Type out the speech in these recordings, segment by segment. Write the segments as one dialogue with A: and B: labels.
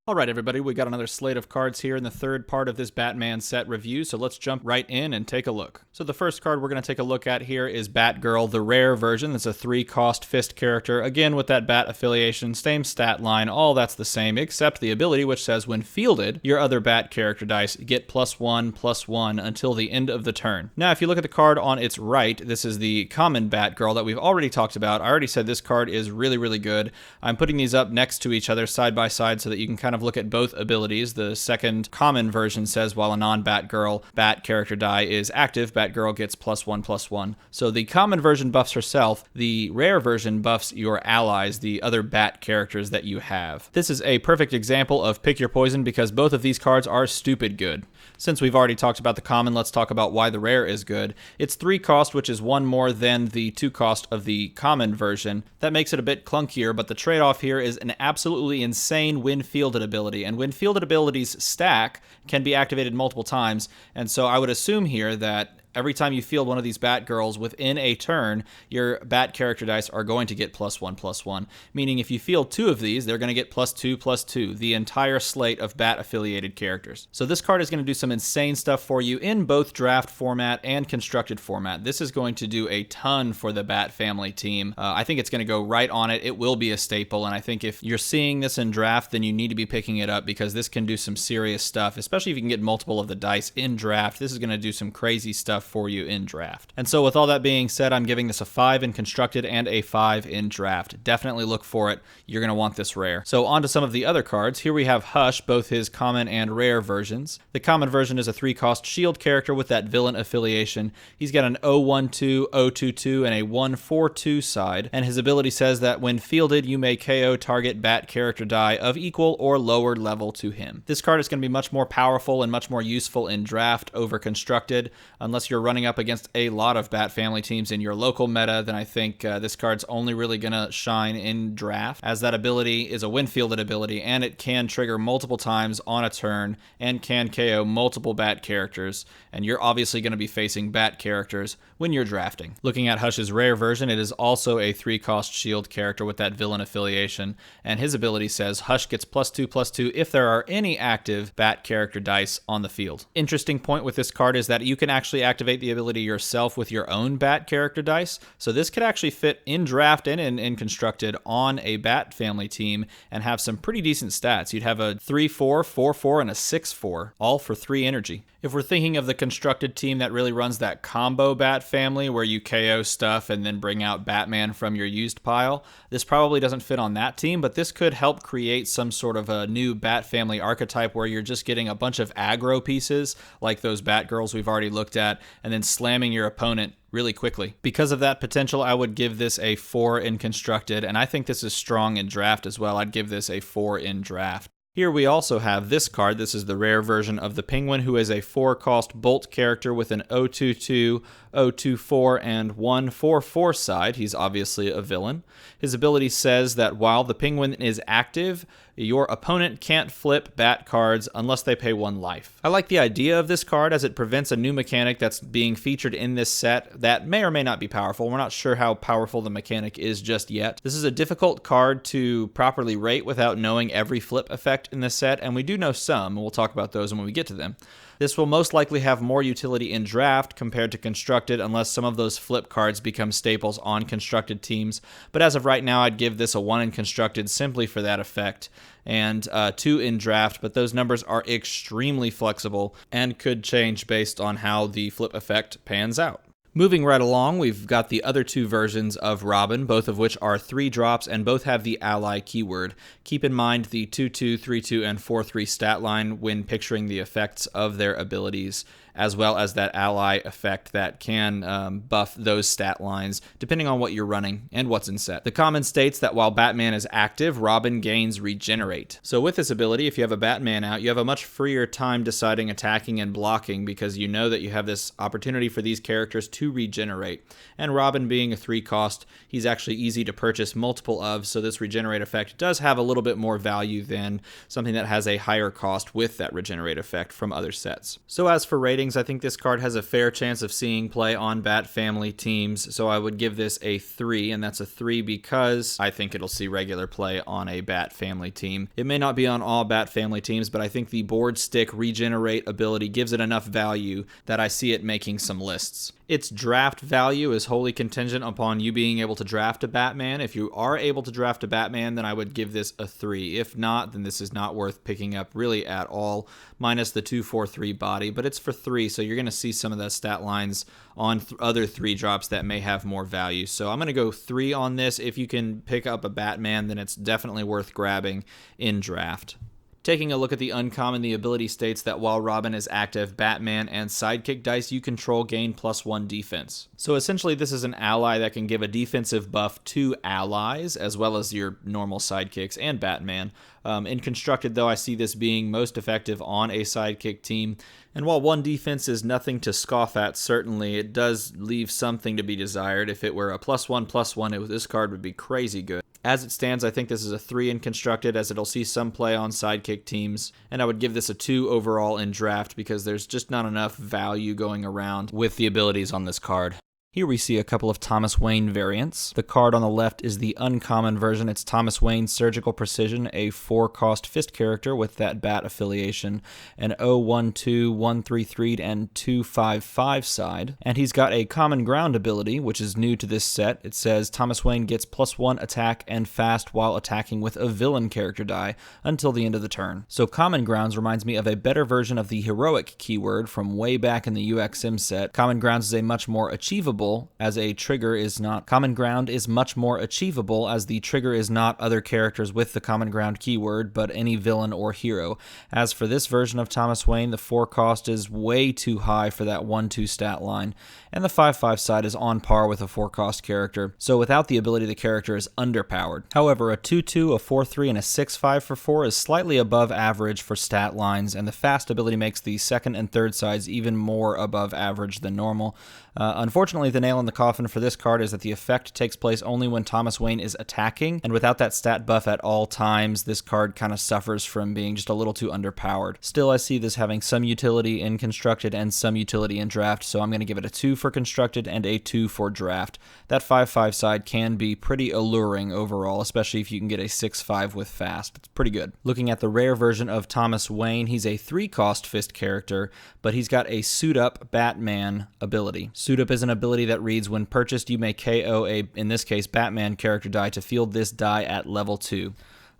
A: Alright everybody, we got another slate of cards here in the third part of this Batman set review, so let's jump right in and take a look. So the first card we're going to take a look at here is Batgirl, the rare version. That's a 3-cost fist character, again with that Bat affiliation, same stat line, all that's the same, except the ability which says when fielded, your other Bat character dice get +1/+1 until the end of the turn. Now if you look at the card on its right, this is the common Batgirl that we've already talked about. I already said this card is really good. I'm putting these up next to each other side by side so that you can kind of look at both abilities. The second common version says while a non-Batgirl Bat character die is active, Batgirl gets +1/+1. So the common version buffs herself, the rare version buffs your allies, the other Bat characters that you have. This is a perfect example of pick your poison because both of these cards are stupid good. Since we've already talked about the common, let's talk about why the rare is good. It's 3 cost, which is 1 more than the 2 cost of the common version. That makes it a bit clunkier, but the trade-off here is an absolutely insane when fielded ability. And when fielded abilities stack, can be activated multiple times, and so I would assume here that every time you field one of these Batgirls within a turn, your Bat character dice are going to get +1/+1. Meaning if you field 2 of these, they're going to get +2/+2, the entire slate of Bat-affiliated characters. So this card is going to do some insane stuff for you in both draft format and constructed format. This is going to do a ton for the Bat family team. I think it's going to go right on it. It will be a staple, and I think if you're seeing this in draft, then you need to be picking it up because this can do some serious stuff, especially if you can get multiple of the dice in draft. This is going to do some crazy stuff for you in draft. And so with all that being said, I'm giving this a 5 in constructed and a 5 in draft. Definitely look for it. You're going to want this rare. So on to some of the other cards. Here we have Hush, both his common and rare versions. The common version is a 3-cost shield character with that villain affiliation. He's got an 0/1/2, 0/2/2, and a 1/4/2 side, and his ability says that when fielded, you may KO target Bat character die of equal or lower level to him. This card is going to be much more powerful and much more useful in draft over constructed, unless you're running up against a lot of Bat family teams in your local meta, then I think this card's only really going to shine in draft, as that ability is a when-fielded ability, and it can trigger multiple times on a turn, and can KO multiple Bat characters, and you're obviously going to be facing Bat characters when you're drafting. Looking at Hush's rare version, it is also a 3-cost shield character with that villain affiliation, and his ability says Hush gets +2/+2 if there are any active Bat character dice on the field. Interesting point with this card is that you can actually activate the ability yourself with your own Bat character dice, so this could actually fit in draft and in constructed on a Bat family team and have some pretty decent stats. You'd have a 3/4, 4/4, and a 6/4, all for 3 energy. If we're thinking of the constructed team that really runs that combo Bat family where you KO stuff and then bring out Batman from your used pile, this probably doesn't fit on that team, but this could help create some sort of a new Bat family archetype where you're just getting a bunch of aggro pieces like those Batgirls we've already looked at and then slamming your opponent really quickly. Because of that potential, I would give this a 4 in constructed, and I think this is strong in draft as well. I'd give this a 4 in draft. Here we also have this card. This is the rare version of the Penguin, who is a 4-cost Bolt character with an 0/2/2, 0/2/4, and 1/4/4 side. He's obviously a villain. His ability says that while the Penguin is active, your opponent can't flip Bat cards unless they pay 1 life. I like the idea of this card as it prevents a new mechanic that's being featured in this set that may or may not be powerful. We're not sure how powerful the mechanic is just yet. This is a difficult card to properly rate without knowing every flip effect in this set, and we do know some, and we'll talk about those when we get to them. This will most likely have more utility in draft compared to constructed unless some of those flip cards become staples on constructed teams, but as of right now I'd give this a 1 in constructed simply for that effect, and 2 in draft, but those numbers are extremely flexible and could change based on how the flip effect pans out. Moving right along, we've got the other 2 versions of Robin, both of which are 3 drops and both have the ally keyword. Keep in mind the 2/2, 3/2, and 4/3 stat line when picturing the effects of their abilities, as well as that ally effect that can buff those stat lines depending on what you're running and what's in set. The common states that while Batman is active, Robin gains regenerate. So with this ability, if you have a Batman out, you have a much freer time deciding attacking and blocking because you know that you have this opportunity for these characters to regenerate. And Robin being a 3-cost, he's actually easy to purchase multiple of, so this regenerate effect does have a little bit more value than something that has a higher cost with that regenerate effect from other sets. So as for rating, ratings, I think this card has a fair chance of seeing play on Bat Family teams, so I would give this a 3, and that's a 3 because I think it'll see regular play on a Bat Family team. It may not be on all Bat Family teams, but I think the board stick regenerate ability gives it enough value that I see it making some lists. Its draft value is wholly contingent upon you being able to draft a Batman. If you are able to draft a Batman, then I would give this a 3. If not, then this is not worth picking up really at all, minus the 2/4/3 body, but it's for 3, so you're going to see some of the stat lines on other 3 drops that may have more value. So I'm going to go 3 on this. If you can pick up a Batman, then it's definitely worth grabbing in draft. Taking a look at the uncommon, the ability states that while Robin is active, Batman and sidekick dice you control gain +1 defense. So essentially this is an ally that can give a defensive buff to allies, as well as your normal sidekicks and Batman. In Constructed, though, I see this being most effective on a sidekick team. And while 1 defense is nothing to scoff at, certainly, it does leave something to be desired. If it were a +1/+1, this card would be crazy good. As it stands, I think this is a 3 in Constructed, as it'll see some play on sidekick teams, and I would give this a 2 overall in draft because there's just not enough value going around with the abilities on this card. Here we see a couple of Thomas Wayne variants. The card on the left is the uncommon version. It's Thomas Wayne Surgical Precision, a 4-cost fist character with that bat affiliation, an 0/1/2, 1/3/3, and 2/5/5 side. And he's got a common ground ability, which is new to this set. It says Thomas Wayne gets +1 attack and fast while attacking with a villain character die until the end of the turn. So common grounds reminds me of a better version of the heroic keyword from way back in the UXM set. Common grounds is a much more achievable as a trigger is not. Common ground is much more achievable as the trigger is not other characters with the common ground keyword, but any villain or hero. As for this version of Thomas Wayne, the 4 cost is way too high for that 1/2 stat line, and the 5/5 side is on par with a 4 cost character, so without the ability the character is underpowered. However, a 2/2, a 4/3, and a 6/5 for 4 is slightly above average for stat lines, and the fast ability makes the second and third sides even more above average than normal. Unfortunately, the nail in the coffin for this card is that the effect takes place only when Thomas Wayne is attacking, and without that stat buff at all times, this card kind of suffers from being just a little too underpowered. Still, I see this having some utility in Constructed and some utility in draft, so I'm going to give it a 2 for Constructed and a 2 for draft. That 5/5 side can be pretty alluring overall, especially if you can get a 6/5 with fast. It's pretty good. Looking at the rare version of Thomas Wayne, he's a 3-cost fist character, but he's got a Suit Up Batman ability. Suit Up is an ability that reads, when purchased, you may KO a, in this case, Batman character die to field this die at level 2.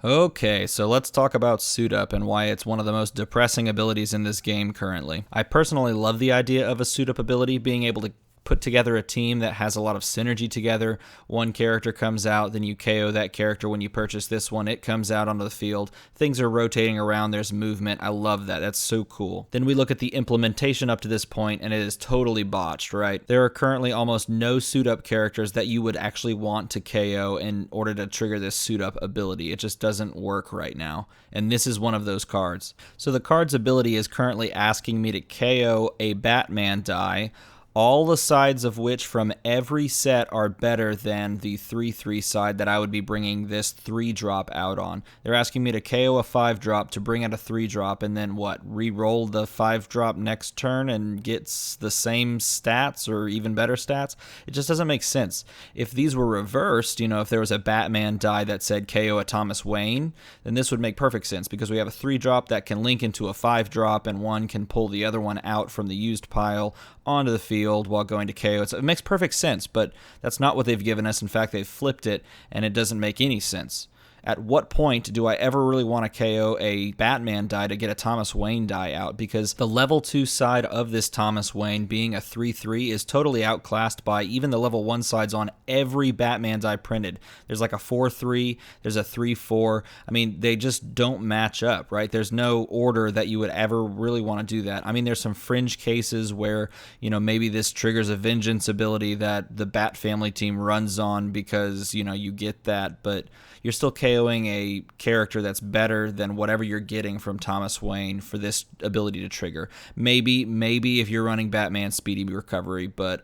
A: Okay, so let's talk about Suit Up and why it's one of the most depressing abilities in this game currently. I personally love the idea of a Suit Up ability, being able to put together a team that has a lot of synergy together. One character comes out, then you KO that character. When you purchase this one, it comes out onto the field. Things are rotating around, there's movement. I love that. That's so cool. Then we look at the implementation up to this point, and it is totally botched, right? There are currently almost no Suit Up characters that you would actually want to KO in order to trigger this Suit Up ability. It just doesn't work right now, and this is one of those cards. So the card's ability is currently asking me to KO a Batman die, all the sides of which from every set are better than the 3/3 side that I would be bringing this 3-drop out on. They're asking me to KO a 5-drop to bring out a 3-drop, and then what, re-roll the 5-drop next turn and gets the same stats or even better stats? It just doesn't make sense. If these were reversed, you know, if there was a Batman die that said KO a Thomas Wayne, then this would make perfect sense, because we have a 3-drop that can link into a 5-drop, and one can pull the other one out from the used pile onto the field while going to KO. It makes perfect sense, but that's not what they've given us. In fact, they've flipped it, and it doesn't make any sense. At what point do I ever really want to KO a Batman die to get a Thomas Wayne die out? Because the level 2 side of this Thomas Wayne being a 3/3 is totally outclassed by even the level 1 sides on every Batman die printed. There's like a 4/3, there's a 3/4. I mean, they just don't match up, right? There's no order that you would ever really want to do that. I mean, there's some fringe cases where, you know, maybe this triggers a vengeance ability that the Bat Family team runs on because, you know, you get that, but you're still KOing a character that's better than whatever you're getting from Thomas Wayne for this ability to trigger. Maybe if you're running Batman Speedy Recovery, but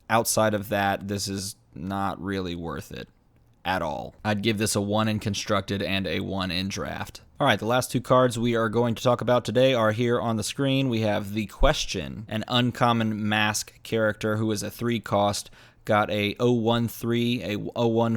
A: outside of that, this is not really worth it. at all. I'd give this a 1 in constructed and a 1 in draft. Alright, the last two cards we are going to talk about today are here on the screen. We have the Question, an uncommon mask character who is a 3 cost. Got a 013, a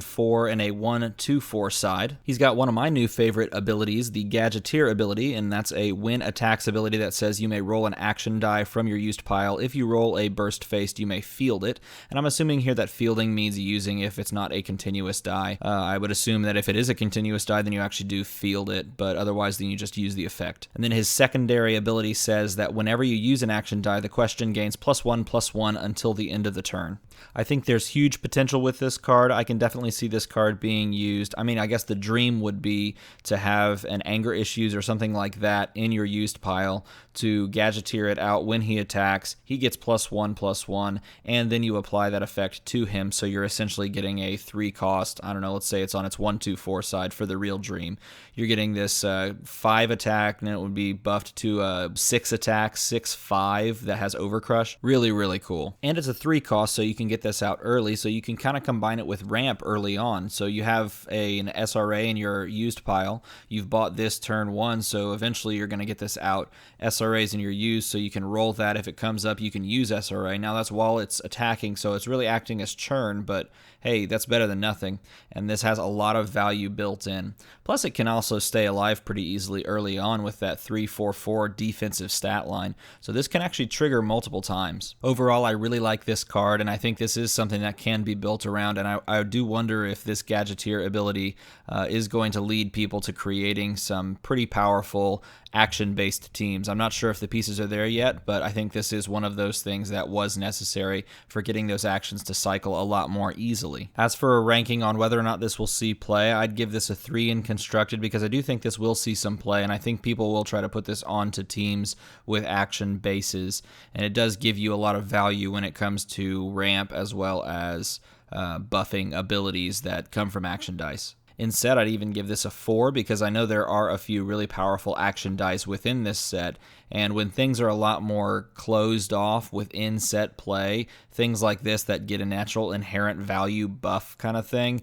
A: 014, and a 124 side. He's got one of my new favorite abilities, the Gadgeteer ability, and that's a when attacks ability that says you may roll an action die from your used pile. If you roll a burst faced, you may field it. And I'm assuming here that fielding means using if it's not a continuous die. I would assume that if it is a continuous die, then you actually do field it, but otherwise then you just use the effect. And then his secondary ability says that whenever you use an action die, the Question gains +1/+1 until the end of the turn. I think there's huge potential with this card. I can definitely see this card being used. I mean, I guess the dream would be to have an anger issues or something like that in your used pile to Gadgeteer it out when he attacks. He gets +1/+1, and then you apply that effect to him, so you're essentially getting a 3 cost. I don't know, let's say it's on its 124 side for the real dream. You're getting this 5 attack, and it would be buffed to a 6 attack, 6/5 that has Overcrush. Really, really cool. And it's a 3 cost, so you can get this out early, so you can kind of combine it with ramp early on. So you have an SRA in your used pile. You've bought this turn 1, so eventually you're going to get this out. SRA's in your used, so you can roll that. If it comes up, you can use SRA. Now that's while it's attacking, so it's really acting as churn, but hey, that's better than nothing. And this has a lot of value built in. Plus, it can also stay alive pretty easily early on with that 3/4/4 defensive stat line. So this can actually trigger multiple times. Overall, I really like this card, and I think this is something that can be built around. And I do wonder if this Gadgeteer ability is going to lead people to creating some pretty powerful action-based teams. I'm not sure if the pieces are there yet, but I think this is one of those things that was necessary for getting those actions to cycle a lot more easily. As for a ranking on whether or not this will see play, I'd give this a 3 in constructed because I do think this will see some play, and I think people will try to put this onto teams with action bases, and it does give you a lot of value when it comes to ramp as well as buffing abilities that come from action dice. Instead, I'd even give this a 4 because I know there are a few really powerful action dice within this set, and when things are a lot more closed off within set play, things like this that get a natural inherent value buff kind of thing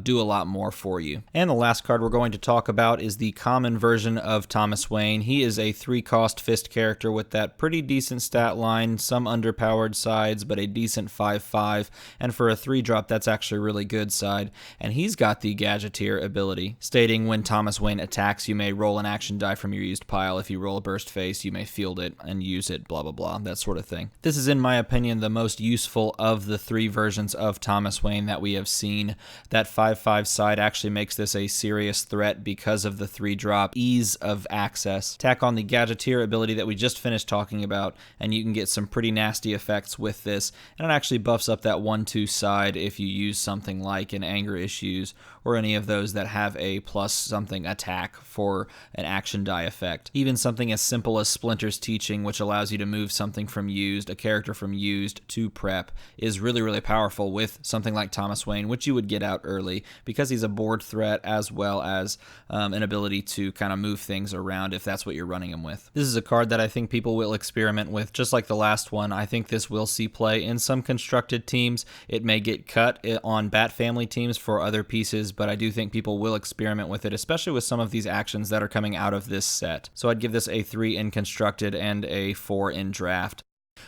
A: do a lot more for you. And the last card we're going to talk about is the common version of Thomas Wayne. He is a 3 cost fist character with that pretty decent stat line, some underpowered sides, but a decent 5/5, and for a 3 drop, that's actually a really good side. And he's got the Gadgeteer ability, stating when Thomas Wayne attacks, you may roll an action die from your used pile. If you roll a burst face, you may field it and use it, blah, blah, blah, that sort of thing. This is, in my opinion, the most useful of the 3 versions of Thomas Wayne that we have seen. That 5/5 side actually makes this a serious threat because of the 3 drop ease of access. Tack on the Gadgeteer ability that we just finished talking about, and you can get some pretty nasty effects with this, and it actually buffs up that 1/2 side if you use something like an Anger Issues or any of those that have a plus something attack for an action die effect. Even something as simple as Splinter's Teaching, which allows you to move something from used, a character from used to prep, is really, really powerful with something like Thomas Wayne, which you would get out early because he's a board threat as well as an ability to kind of move things around if that's what you're running him with. This is a card that I think people will experiment with, just like the last one. I think this will see play in some constructed teams. It may get cut on Bat Family teams for other pieces, but I do think people will experiment with it, especially with some of these actions that are coming out of this set. So I'd give this a 3 in constructed and a 4 in draft.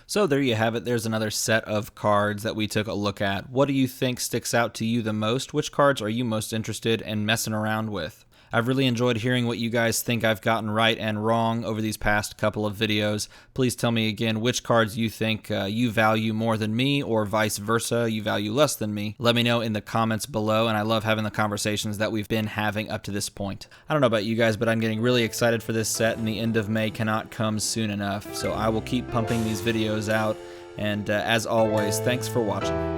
A: So there you have it. There's another set of cards that we took a look at. What do you think sticks out to you the most? Which cards are you most interested in messing around with? I've really enjoyed hearing what you guys think I've gotten right and wrong over these past couple of videos. Please tell me again which cards you think you value more than me, or vice versa, you value less than me. Let me know in the comments below, and I love having the conversations that we've been having up to this point. I don't know about you guys, but I'm getting really excited for this set, and the end of May cannot come soon enough. So I will keep pumping these videos out, and as always, thanks for watching.